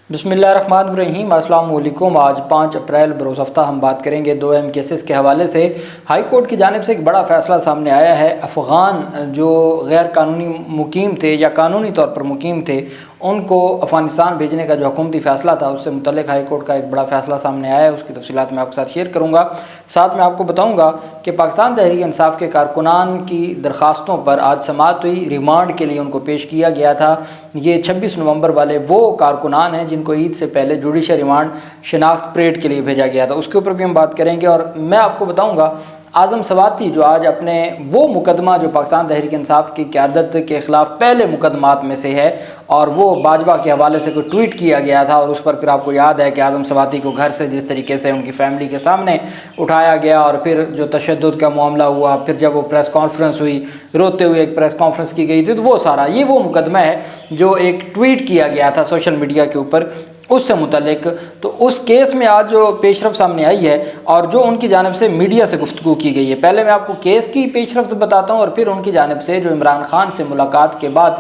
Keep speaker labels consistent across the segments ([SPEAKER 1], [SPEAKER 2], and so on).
[SPEAKER 1] بسم اللہ الرحمن الرحیم۔ السلام علیکم۔ آج 5 اپریل بروز ہفتہ ہم بات کریں گے 2 اہم کیسز کے حوالے سے۔ ہائی کورٹ کی جانب سے ایک بڑا فیصلہ سامنے آیا ہے۔ افغان جو غیر قانونی مقیم تھے یا قانونی طور پر مقیم تھے، ان کو افغانستان بھیجنے کا جو حکومتی فیصلہ تھا، اس سے متعلق ہائی کورٹ کا ایک بڑا فیصلہ سامنے آیا ہے۔ اس کی تفصیلات میں آپ کے ساتھ شیئر کروں گا۔ ساتھ میں آپ کو بتاؤں گا کہ پاکستان تحریک انصاف کے کارکنان کی درخواستوں پر آج سماعت ہوئی۔ ریمانڈ کے لیے ان کو پیش کیا گیا تھا۔ یہ 26 نومبر والے وہ کارکنان ہیں جن کو عید سے پہلے جوڈیشل ریمانڈ شناخت پریڈ کے لیے بھیجا گیا تھا۔ اس کے اوپر بھی ہم بات کریں گے، اور میں آپ کو بتاؤں گا اعظم سواتی جو آج اپنے وہ مقدمہ جو پاکستان تحریک انصاف کی قیادت کے خلاف پہلے مقدمات میں سے ہے، اور وہ باجوہ کے حوالے سے کوئی ٹویٹ کیا گیا تھا، اور اس پر پھر آپ کو یاد ہے کہ اعظم سواتی کو گھر سے جس طریقے سے ان کی فیملی کے سامنے اٹھایا گیا، اور پھر جو تشدد کا معاملہ ہوا، پھر جب وہ پریس کانفرنس ہوئی، روتے ہوئے ایک پریس کانفرنس کی گئی تھی، تو وہ سارا یہ وہ مقدمہ ہے جو ایک ٹویٹ کیا گیا تھا سوشل میڈیا کے اوپر اس سے متعلق۔ تو اس کیس میں آج جو پیش رفت سامنے آئی ہے اور جو ان کی جانب سے میڈیا سے گفتگو کی گئی ہے، پہلے میں آپ کو کیس کی پیش رفت بتاتا ہوں، اور پھر ان کی جانب سے جو عمران خان سے ملاقات کے بعد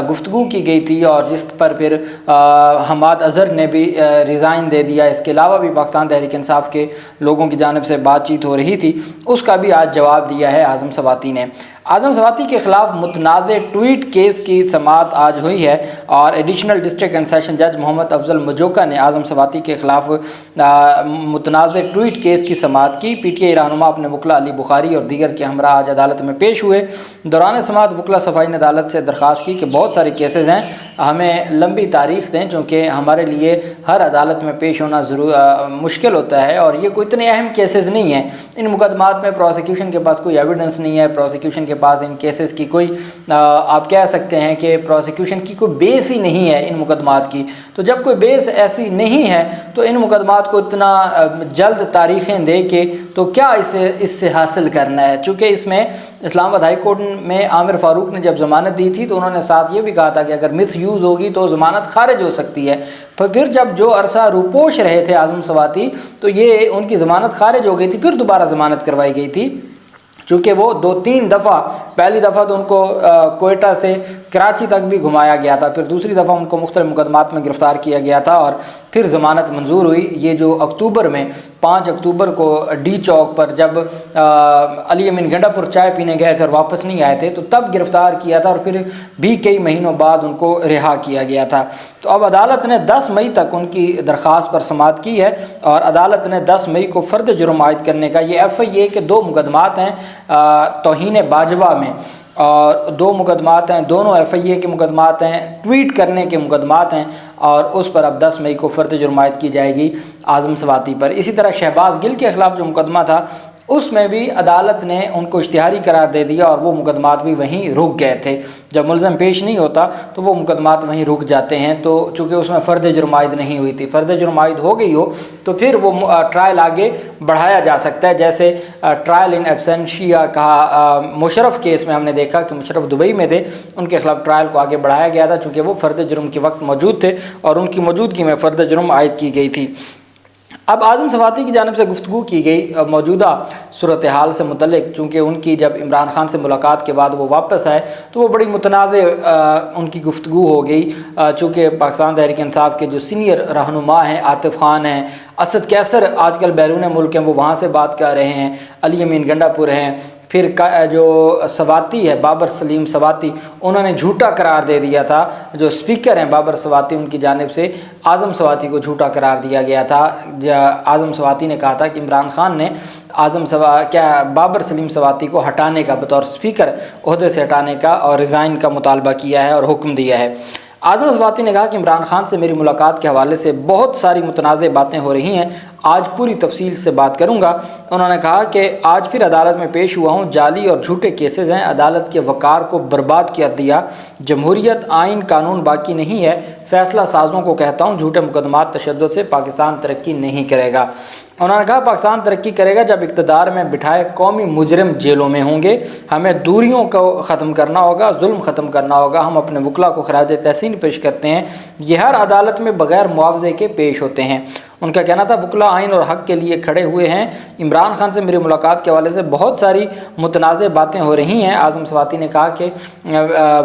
[SPEAKER 1] گفتگو کی گئی تھی، اور جس پر پھر حماد اظہر نے بھی ریزائن دے دیا۔ اس کے علاوہ بھی پاکستان تحریک انصاف کے لوگوں کی جانب سے بات چیت ہو رہی تھی، اس کا بھی آج جواب دیا ہے اعظم سواتی نے۔ اعظم سواتی کے خلاف متنازع ٹویٹ کیس کی سماعت آج ہوئی ہے، اور ایڈیشنل ڈسٹرکٹ اینڈ سیشن جج محمد افضل مجوکا نے اعظم سواتی کے خلاف متنازع ٹویٹ کیس کی سماعت کی۔ پی ٹی آئی رہنما اپنے وکلاء علی بخاری اور دیگر کے ہمراہ آج عدالت میں پیش ہوئے۔ دوران سماعت وکلاء صفائی نے عدالت سے درخواست کی کہ بہت سارے کیسز ہیں، ہمیں لمبی تاریخ دیں، چونکہ ہمارے لیے ہر عدالت میں پیش ہونا مشکل ہوتا ہے، اور یہ کوئی اتنے اہم کیسز نہیں ہیں۔ ان مقدمات میں پروسیکیوشن کے پاس کوئی ایویڈنس نہیں ہے، پروسیکیوشن کے پاس ان کیسز کی کوئی آپ کہہ سکتے ہیں کہ پروسیکیوشن کی کوئی بیس ہی نہیں ہے ان مقدمات کی۔ تو جب کوئی بیس ایسی نہیں ہے تو ان مقدمات کو اتنا جلد تاریخیں دے کے تو کیا اس سے حاصل کرنا ہے؟ چونکہ اس میں اسلام آباد ہائی کورٹ میں عامر فاروق نے جب ضمانت دی تھی تو انہوں نے ساتھ یہ بھی کہا تھا کہ اگر مس یوز ہوگی تو ضمانت خارج ہو سکتی ہے۔ پھر جب جو عرصہ روپوش رہے تھے اعظم سواتی، تو یہ ان کی ضمانت خارج ہو گئی تھی، پھر دوبارہ ضمانت کروائی گئی تھی، چونکہ وہ 2-3 دفعہ، پہلی دفعہ تو ان کو کوئٹہ سے کراچی تک بھی گھمایا گیا تھا، پھر دوسری دفعہ ان کو مختلف مقدمات میں گرفتار کیا گیا تھا، اور پھر ضمانت منظور ہوئی۔ یہ جو اکتوبر میں 5 اکتوبر کو ڈی چوک پر جب علی امین گنڈا پور چائے پینے گئے تھے اور واپس نہیں آئے تھے، تو تب گرفتار کیا تھا، اور پھر بھی کئی مہینوں بعد ان کو رہا کیا گیا تھا۔ تو اب عدالت نے 10 مئی تک ان کی درخواست پر سماعت کی ہے، اور عدالت نے 10 مئی کو فرد جرم عائد کرنے کا، یہ ایف آئی اے کے 2 مقدمات ہیں توہین باجوہ میں، اور 2 مقدمات ہیں، دونوں ایف آئی اے کے مقدمات ہیں، ٹویٹ کرنے کے مقدمات ہیں، اور اس پر اب 10 مئی کو فرد جرم عائد کی جائے گی اعظم سواتی پر۔ اسی طرح شہباز گل کے خلاف جو مقدمہ تھا، اس میں بھی عدالت نے ان کو اشتہاری قرار دے دیا، اور وہ مقدمات بھی وہیں رک گئے تھے۔ جب ملزم پیش نہیں ہوتا تو وہ مقدمات وہیں رک جاتے ہیں، تو چونکہ اس میں فرد جرم عائد نہیں ہوئی تھی، فرد جرم عائد ہو گئی ہو تو پھر وہ ٹرائل آگے بڑھایا جا سکتا ہے، جیسے ٹرائل ان ایبسینشیا کہا مشرف کیس میں ہم نے دیکھا کہ مشرف دبئی میں تھے، ان کے خلاف ٹرائل کو آگے بڑھایا گیا تھا، چونکہ وہ فرد جرم کے وقت موجود تھے اور ان کی موجودگی میں فرد جرم عائد کی گئی تھی۔ اب اعظم سواتی کی جانب سے گفتگو کی گئی موجودہ صورتحال سے متعلق، چونکہ ان کی جب عمران خان سے ملاقات کے بعد وہ واپس آئے تو وہ بڑی متنازع ان کی گفتگو ہو گئی، چونکہ پاکستان تحریک انصاف کے جو سینئر رہنما ہیں، عاطف خان ہیں، اسد کیسر آج کل بیرون ملک ہیں، وہ وہاں سے بات کر رہے ہیں، علی امین گنڈا پور ہیں، پھر جو سواتی ہے بابر سلیم سواتی، انہوں نے جھوٹا قرار دے دیا تھا، جو اسپیکر ہیں بابر سواتی، ان کی جانب سے اعظم سواتی کو جھوٹا قرار دیا گیا تھا۔ اعظم سواتی نے کہا تھا کہ عمران خان نے بابر سلیم سواتی کو ہٹانے کا، بطور اسپیکر عہدے سے ہٹانے کا اور ریزائن کا مطالبہ کیا ہے اور حکم دیا ہے۔ اعظم سواتی نے کہا کہ عمران خان سے میری ملاقات کے حوالے سے بہت ساری متنازع باتیں ہو رہی ہیں، آج پوری تفصیل سے بات کروں گا۔ انہوں نے کہا کہ آج پھر عدالت میں پیش ہوا ہوں، جعلی اور جھوٹے کیسز ہیں، عدالت کے وقار کو برباد کر دیا، جمہوریت آئین قانون باقی نہیں ہے، فیصلہ سازوں کو کہتا ہوں جھوٹے مقدمات تشدد سے پاکستان ترقی نہیں کرے گا۔ انہوں نے کہا پاکستان ترقی کرے گا جب اقتدار میں بٹھائے قومی مجرم جیلوں میں ہوں گے، ہمیں دوریوں کو ختم کرنا ہوگا، ظلم ختم کرنا ہوگا، ہم اپنے وکلاء کو خراج تحسین پیش کرتے ہیں، یہ ہر عدالت میں بغیر معاوضے کے پیش ہوتے ہیں۔ ان کا کہنا تھا وکلا آئین اور حق کے لیے کھڑے ہوئے ہیں، عمران خان سے میری ملاقات کے حوالے سے بہت ساری متنازع باتیں ہو رہی ہیں۔ اعظم سواتی نے کہا کہ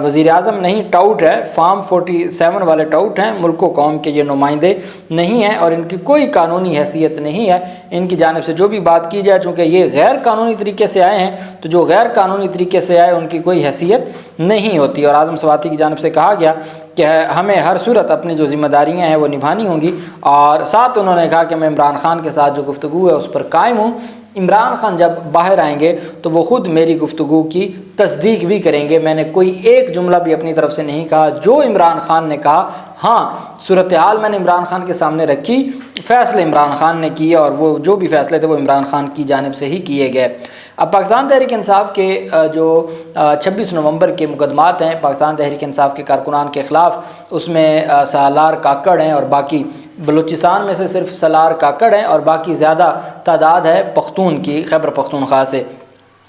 [SPEAKER 1] وزیر اعظم نہیں ٹاؤٹ ہے، فارم 47 والے ٹاؤٹ ہیں، ملک و قوم کے یہ نمائندے نہیں ہیں اور ان کی کوئی قانونی حیثیت نہیں ہے۔ ان کی جانب سے جو بھی بات کی جائے، چونکہ یہ غیر قانونی طریقے سے آئے ہیں تو جو غیر قانونی طریقے سے آئے ان کی کوئی حیثیت نہیں ہوتی۔ اور اعظم سواتی کی جانب سے کہا گیا کہ ہمیں ہر صورت اپنی جو ذمہ داریاں ہیں وہ نبھانی ہوں گی، اور ساتھ انہوں نے کہا کہ میں عمران خان کے ساتھ جو گفتگو ہے اس پر قائم ہوں۔ عمران خان جب باہر آئیں گے تو وہ خود میری گفتگو کی تصدیق بھی کریں گے، میں نے کوئی ایک جملہ بھی اپنی طرف سے نہیں کہا، جو عمران خان نے کہا ہاں صورتحال میں نے عمران خان کے سامنے رکھی، فیصلے عمران خان نے کیے اور وہ جو بھی فیصلے تھے وہ عمران خان کی جانب سے ہی کیے گئے۔ اب پاکستان تحریک انصاف کے جو 26 نومبر کے مقدمات ہیں پاکستان تحریک انصاف کے کارکنان کے خلاف، اس میں سالار کاکڑ ہیں اور باقی بلوچستان میں سے صرف سالار کاکڑ ہیں اور باقی زیادہ تعداد ہے پختون کی، خیبر پختونخوا سے۔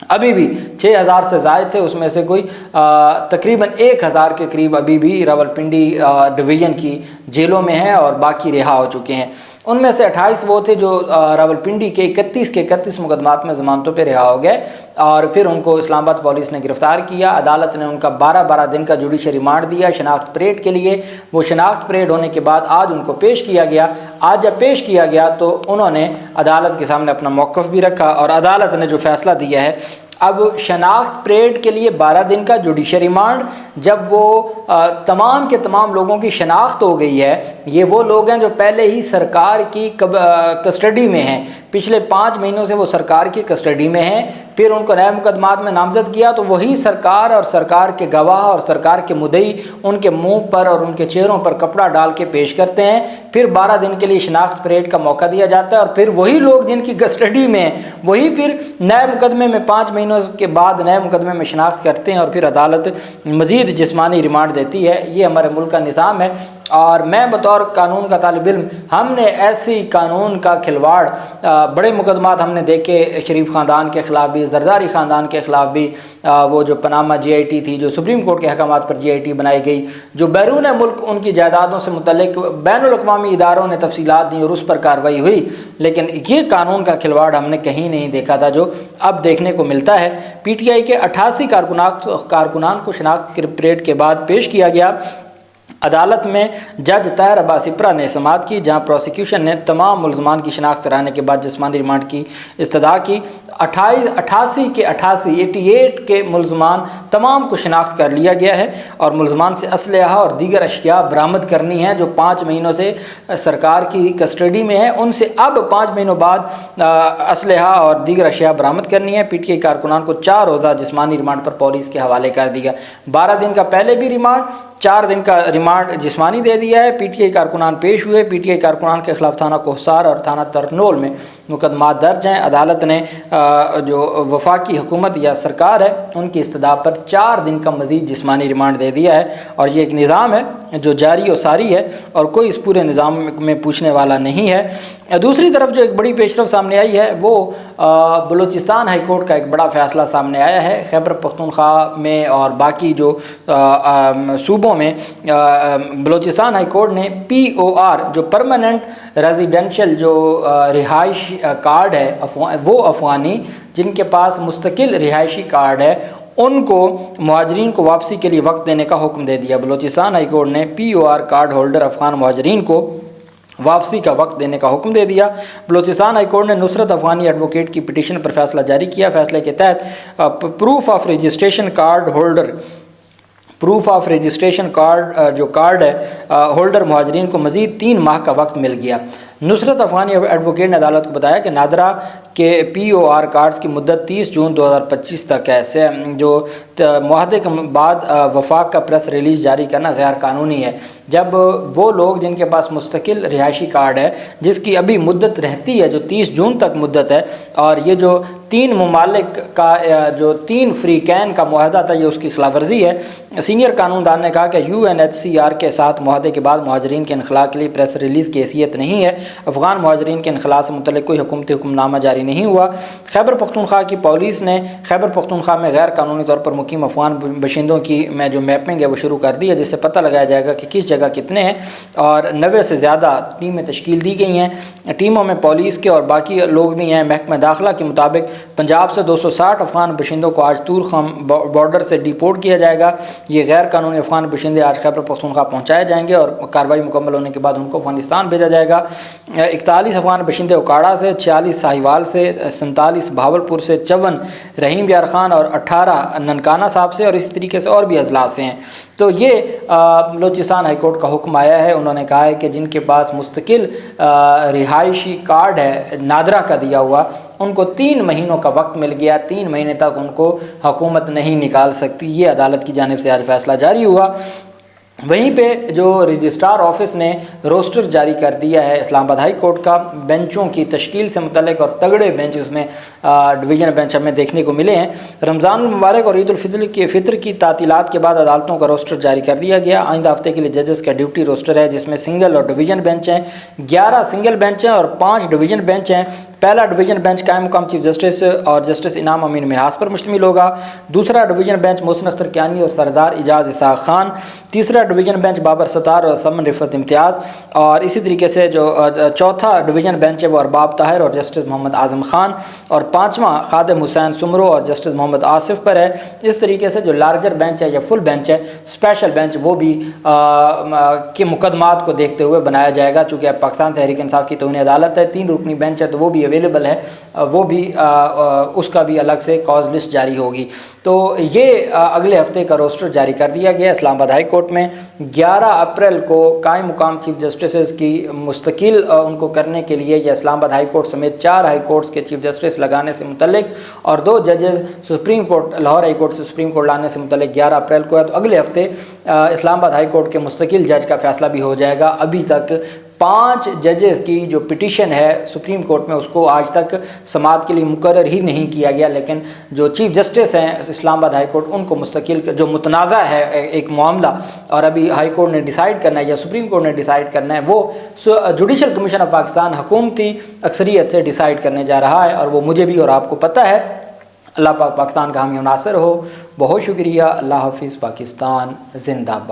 [SPEAKER 1] ابھی بھی 6000 سے زائد تھے، اس میں سے کوئی تقریباً 1000 کے قریب ابھی بھی راولپنڈی ڈویژن کی جیلوں میں ہیں اور باقی رہا ہو چکے ہیں۔ ان میں سے 28 وہ تھے جو راولپنڈی کے 31 مقدمات میں ضمانتوں پہ رہا ہو گئے، اور پھر ان کو اسلام آباد پولیس نے گرفتار کیا۔ عدالت نے ان کا 12 دن کا جوڈیشل ریمانڈ دیا شناخت پریڈ کے لیے۔ وہ شناخت پریڈ ہونے کے بعد آج ان کو پیش کیا گیا۔ آج جب پیش کیا گیا تو انہوں نے عدالت کے سامنے اپنا موقف بھی رکھا، اور عدالت نے جو فیصلہ دیا ہے، اب شناخت پریڈ کے لیے 12 دن کا جوڈیشل ریمانڈ، جب وہ تمام کے تمام لوگوں کی شناخت ہو گئی ہے، یہ وہ لوگ ہیں جو پہلے ہی سرکار کی کسٹڈی میں ہیں، پچھلے 5 مہینوں سے وہ سرکار کی کسٹڈی میں ہیں، پھر ان کو نئے مقدمات میں نامزد کیا تو وہی سرکار اور سرکار کے گواہ اور سرکار کے مدعی ان کے منہ پر اور ان کے چہروں پر کپڑا ڈال کے پیش کرتے ہیں، پھر 12 دن کے لیے شناخت پریڈ کا موقع دیا جاتا ہے، اور پھر وہی لوگ جن کی کسٹڈی میں ہیں وہی پھر نئے مقدمے میں 5 مہینوں کے بعد نئے مقدمے میں شناخت کرتے ہیں، اور پھر عدالت مزید جسمانی ریمانڈ دیتی ہے۔ یہ ہمارے ملک کا نظام ہے، اور میں بطور قانون کا طالب علم، ہم نے ایسی قانون کا کھلواڑ، بڑے مقدمات ہم نے دیکھے، شریف خاندان کے خلاف بھی، زرداری خاندان کے خلاف بھی، وہ جو پاناما جی آئی ٹی تھی، جو سپریم کورٹ کے احکامات پر جی آئی ٹی بنائی گئی، جو بیرون ملک ان کی جائیدادوں سے متعلق بین الاقوامی اداروں نے تفصیلات دیں اور اس پر کارروائی ہوئی، لیکن یہ قانون کا کھلواڑ ہم نے کہیں نہیں دیکھا تھا جو اب دیکھنے کو ملتا ہے۔ پی ٹی آئی کے 88 کارکنان کو شناخت پریڈ کے بعد پیش کیا گیا۔ عدالت میں جج طاہر عباس اپرا نے سماعت کی، جہاں پروسیکیوشن نے تمام ملزمان کی شناخت کرانے کے بعد جسمانی ریمانڈ کی استدعا کی۔ 88 کے ملزمان تمام کو شناخت کر لیا گیا ہے، اور ملزمان سے اسلحہ اور دیگر اشیاء برآمد کرنی ہیں جو 5 مہینوں سے سرکار کی کسٹڈی میں ہیں، ان سے اب 5 مہینوں بعد اسلحہ اور دیگر اشیاء برآمد کرنی ہے۔ پی ٹی آئی کارکنان کو 4 روزہ جسمانی ریمانڈ پر پولیس کے حوالے کر دیا۔ 12 دن کا پہلے بھی ریمانڈ، 4 دن کا ریمانڈ جسمانی دے دیا ہے۔ پی ٹی آئی کارکنان پیش ہوئے۔ پی ٹی آئی کارکنان کے خلاف تھانہ کوہسار اور تھانہ ترنول میں مقدمات درج ہیں۔ عدالت نے جو وفاقی حکومت یا سرکار ہے ان کی استدعا پر 4 دن کا مزید جسمانی ریمانڈ دے دیا ہے، اور یہ ایک نظام ہے جو جاری و ساری ہے اور کوئی اس پورے نظام میں پوچھنے والا نہیں ہے۔ دوسری طرف جو ایک بڑی پیشرفت سامنے آئی ہے وہ بلوچستان ہائی کورٹ کا ایک بڑا فیصلہ سامنے آیا ہے۔ خیبر پختونخوا میں اور باقی جو صوبوں میں بلوچستان ہائی کورٹ نے POR جو پرماننٹ ریزیڈنشل جو رہائش کارڈ ہے وہ افغانی جن کے پاس مستقل رہائشی کارڈ ہے ان کو مہاجرین کو واپسی کے لیے وقت دینے کا حکم دے دیا۔ بلوچستان ہائی کورٹ نے POR کارڈ ہولڈر افغان مہاجرین کو واپسی کا وقت دینے کا حکم دے دیا۔ بلوچستان ہائی کورٹ نے نصرت افغانی ایڈوکیٹ کی پٹیشن پر فیصلہ جاری کیا۔ فیصلے کے تحت پروف آف رجسٹریشن کارڈ جو کارڈ ہے ہولڈر مہاجرین کو مزید 3 ماہ کا وقت مل گیا۔ نصرت افغانی ایڈوکیٹ نے عدالت کو بتایا کہ نادرہ کے POR کارڈز کی مدت 30 جون 2025 تک ہے، جو معاہدے کے بعد وفاق کا پریس ریلیز جاری کرنا غیر قانونی ہے۔ جب وہ لوگ جن کے پاس مستقل رہائشی کارڈ ہے جس کی ابھی مدت رہتی ہے جو 30 جون تک مدت ہے، اور یہ جو 3 ممالک کا جو 3 فریقین کا معاہدہ تھا یہ اس کی خلاف ورزی ہے۔ سینئر قانون دان نے کہا کہ UNHCR کے ساتھ معاہدے کے بعد مہاجرین کے انخلاء کے لیے پریس ریلیز کی حیثیت نہیں ہے۔ افغان مہاجرین کے انخلاء سے متعلق کوئی حکومتی حکم نامہ جاری نہیں ہوا۔ خیبر پختونخوا کی پولیس نے خیبر پختونخوا میں غیر قانونی طور پر مقیم افغان باشندوں کی جو میپنگ ہے وہ شروع کر دی ہے، جس سے پتہ لگایا جائے گا کہ کس جگہ جگہ کتنے ہیں، اور 90 سے زیادہ ٹیمیں تشکیل دی گئی ہیں۔ ٹیموں میں پولیس کے اور باقی لوگ بھی ہیں۔ محکمہ داخلہ کے مطابق پنجاب سے 260 افغان باشندوں کو آج طور خم بارڈر سے ڈیپورٹ کیا جائے گا۔ یہ غیر قانونی افغان باشندے آج خیبر پختونخوا پہنچائے جائیں گے اور کارروائی مکمل ہونے کے بعد ان کو افغانستان بھیجا جائے گا۔ 41 افغان باشندے اوکاڑا سے، 46 ساہیوال سے، 47 بہاولپور سے، 54 رحیم یار خان اور 18 ننکانہ صاحب سے، اور اسی طریقے سے اور بھی اضلاع سے ہیں۔ تو یہ بلوچستان ہائی کورٹ کا حکم آیا ہے۔ انہوں نے کہا ہے کہ جن کے پاس مستقل رہائشی کارڈ ہے نادرا کا دیا ہوا، ان کو 3 مہینوں کا وقت مل گیا، 3 مہینے تک ان کو حکومت نہیں نکال سکتی۔ یہ عدالت کی جانب سے آج فیصلہ جاری ہوا۔ وہیں پہ جو رجسٹرار آفس نے روسٹر جاری کر دیا ہے اسلام آباد ہائی کورٹ کا بینچوں کی تشکیل سے متعلق، اور تگڑے بینچ اس میں ڈویژن بینچ ہمیں دیکھنے کو ملے ہیں۔ رمضان المبارک اور عید الفطر کی تعطیلات کے بعد عدالتوں کا روسٹر جاری کر دیا گیا۔ آئندہ ہفتے کے لیے ججز کا ڈیوٹی روسٹر ہے، جس میں سنگل اور ڈویژن بینچ ہیں، 11 سنگل بینچ ہیں اور 5 ڈویژن بینچ ہیں۔ پہلا ڈویژن بینچ قائم مقام چیف جسٹس اور جسٹس انعام امین منہاس پر مشتمل ہوگا۔ دوسرا ڈویژن بینچ محسن اختر کیانی اور سردار اعجاز اسحاق خان۔ تیسرا ڈویژن بینچ بابر ستار اور سمن رفت امتیاز، اور اسی طریقے سے جو چوتھا ڈویژن بینچ ہے وہ ارباب طاہر اور جسٹس محمد اعظم خان، اور 5واں خادم حسین سمرو اور جسٹس محمد آصف پر ہے۔ اس طریقے سے جو لارجر بینچ ہے یا فل بینچ ہے، اسپیشل بینچ، وہ بھی کے مقدمات کو دیکھتے ہوئے بنایا جائے گا، چونکہ اب پاکستان تحریک انصاف کی توہین عدالت ہے، 3 رکنی بینچ ہے تو وہ بھی اویلیبل ہے، وہ بھی اس کا بھی الگ سے کاز لسٹ جاری ہوگی۔ تو یہ اگلے ہفتے کا روسٹر جاری کر دیا گیا اسلام آباد ہائی کورٹ میں۔ 11 اپریل کو قائم مقام چیف جسٹسز کی مستقل ان کو کرنے کے لیے یہ اسلام آباد ہائی کورٹ سمیت 4 ہائی کورٹس کے چیف جسٹس لگانے سے متعلق، اور 2 ججز supreme court Lahore high court سے سپریم کورٹ لانے سے متعلق 11 اپریل کو ہے۔ تو اگلے ہفتے اسلام آباد ہائی کورٹ کے مستقل جج کا فیصلہ بھی ہو جائے گا۔ ابھی تک 5 ججز کی جو پٹیشن ہے سپریم کورٹ میں، اس کو آج تک سماعت کے لیے مقرر ہی نہیں کیا گیا، لیکن جو چیف جسٹس ہیں اسلام آباد ہائی کورٹ، ان کو مستقل جو متنازع ہے ایک معاملہ، اور ابھی ہائی کورٹ نے ڈیسائیڈ کرنا ہے یا سپریم کورٹ نے ڈیسائیڈ کرنا ہے، وہ جوڈیشل کمیشن آف پاکستان حکومتی اکثریت سے ڈیسائیڈ کرنے جا رہا ہے، اور وہ مجھے بھی اور آپ کو پتہ ہے۔ اللہ پاک پاکستان کا حامی و ناصر ہو۔ بہت شکریہ۔ اللہ حافظ۔ پاکستان زندہ باد۔